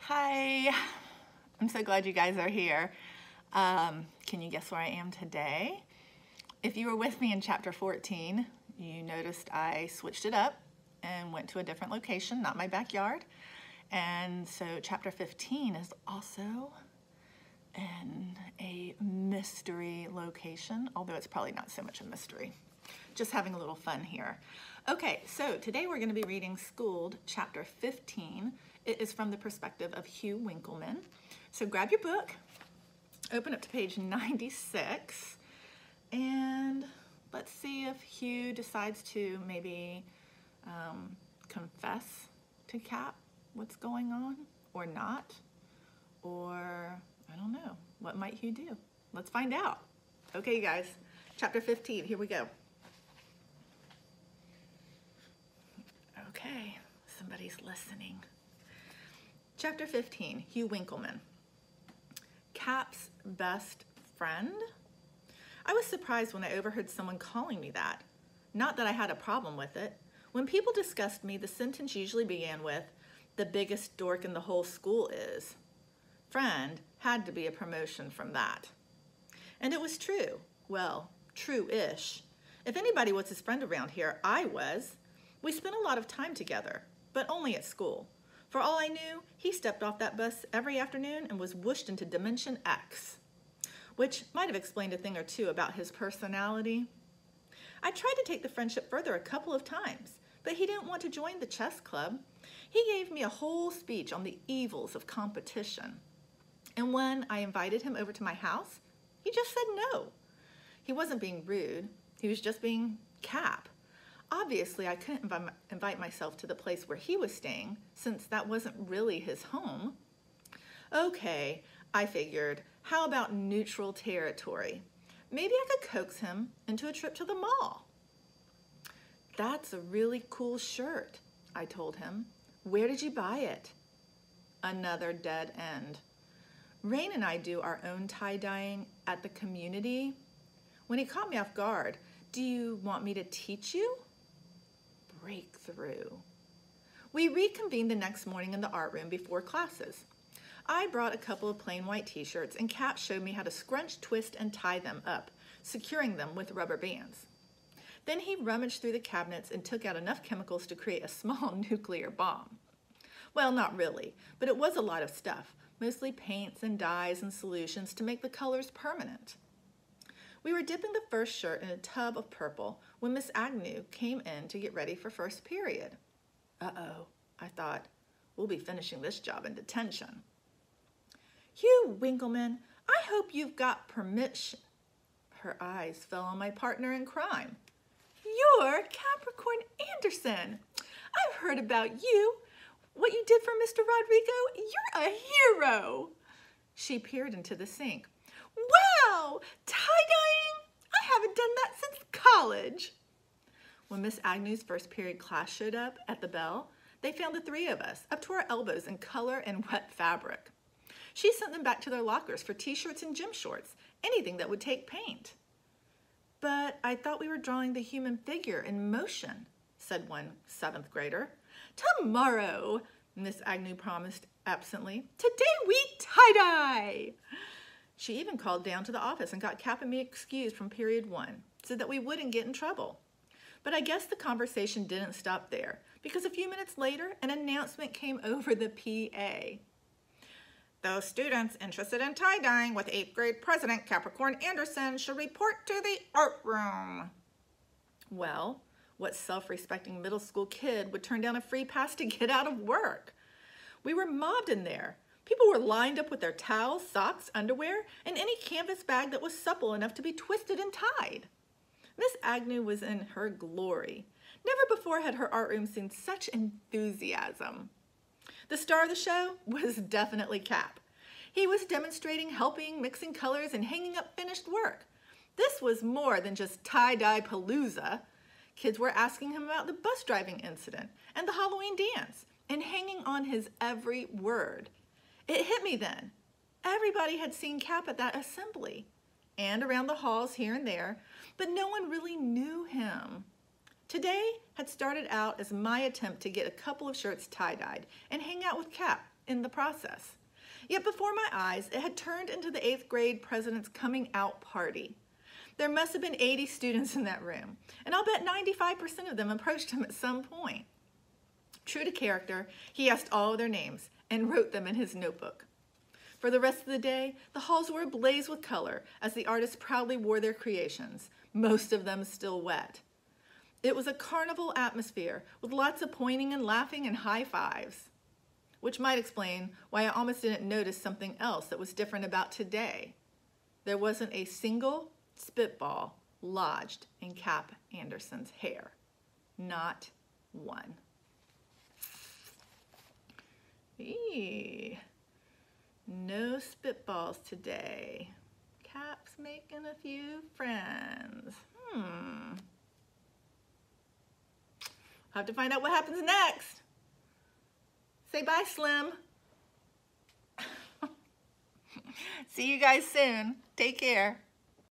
Hi, I'm so glad you guys are here. Can you guess where I am today? If you were with me in chapter 14, you noticed I switched it up and went to a different location, not my backyard. And so chapter 15 is also in a mystery location, although it's probably not so much a mystery. Just having a little fun here. Okay, so today we're going to be reading Schooled, chapter 15. It is from the perspective of Hugh Winkleman. So grab your book, open up to page 96, and let's see if Hugh decides to maybe confess to Cap what's going on, or not, or I don't know. What might Hugh do? Let's find out. Okay, you guys, chapter 15, here we go. Okay, somebody's listening. Chapter 15, Hugh Winkleman. Cap's best friend? I was surprised when I overheard someone calling me that. Not that I had a problem with it. When people discussed me, the sentence usually began with, "The biggest dork in the whole school is." Friend had to be a promotion from that. And it was true. Well, true-ish. If anybody was his friend around here, I was. We spent a lot of time together, but only at school. For all I knew, he stepped off that bus every afternoon and was whooshed into Dimension X, which might have explained a thing or two about his personality. I tried to take the friendship further a couple of times, but he didn't want to join the chess club. He gave me a whole speech on the evils of competition. And when I invited him over to my house, he just said no. He wasn't being rude, he was just being Cap. Obviously, I couldn't invite myself to the place where he was staying, since that wasn't really his home. Okay, I figured, how about neutral territory? Maybe I could coax him into a trip to the mall. That's a really cool shirt, I told him. Where did you buy it? Another dead end. Rain and I do our own tie-dyeing at the community. When he caught me off guard, do you want me to teach you? Breakthrough. We reconvened the next morning in the art room before classes. I brought a couple of plain white t-shirts and Cap showed me how to scrunch, twist, and tie them up, securing them with rubber bands. Then he rummaged through the cabinets and took out enough chemicals to create a small nuclear bomb. Well, not really, but it was a lot of stuff, mostly paints and dyes and solutions to make the colors permanent. We were dipping the first shirt in a tub of purple when Miss Agnew came in to get ready for first period. Uh-oh, I thought, we'll be finishing this job in detention. Hugh Winkleman, I hope you've got permission. Her eyes fell on my partner in crime. You're Capricorn Anderson. I've heard about you. What you did for Mr. Rodrigo, you're a hero. She peered into the sink. Wow, tie-dyeing? I haven't done that since college. When Miss Agnew's first period class showed up at the bell, they found the three of us up to our elbows in color and wet fabric. She sent them back to their lockers for t-shirts and gym shorts, anything that would take paint. But I thought we were drawing the human figure in motion, said one 7th grader. Tomorrow, Miss Agnew promised absently. Today we tie-dye. She even called down to the office and got Cap and me excused from period 1 so that we wouldn't get in trouble. But I guess the conversation didn't stop there because a few minutes later, an announcement came over the PA. Those students interested in tie-dyeing with 8th grade president Capricorn Anderson should report to the art room. Well, what self-respecting middle school kid would turn down a free pass to get out of work? We were mobbed in there. People were lined up with their towels, socks, underwear, and any canvas bag that was supple enough to be twisted and tied. Miss Agnew was in her glory. Never before had her art room seen such enthusiasm. The star of the show was definitely Cap. He was demonstrating, helping, mixing colors, and hanging up finished work. This was more than just tie-dye palooza. Kids were asking him about the bus driving incident and the Halloween dance, and hanging on his every word. It hit me then. Everybody had seen Cap at that assembly and around the halls here and there, but no one really knew him. Today, had started out as my attempt to get a couple of shirts tie-dyed and hang out with Cap in the process. Yet before my eyes, it had turned into the 8th grade president's coming out party. There must have been 80 students in that room, and I'll bet 95% of them approached him at some point. True to character, he asked all of their names and wrote them in his notebook. For the rest of the day, the halls were ablaze with color as the artists proudly wore their creations, most of them still wet. It was a carnival atmosphere with lots of pointing and laughing and high fives, which might explain why I almost didn't notice something else that was different about today. There wasn't a single spitball lodged in Cap Anderson's hair. Not one. Eee. No spitballs today. Cap's making a few friends. I'll have to find out what happens next. Say bye, Slim. See you guys soon. Take care.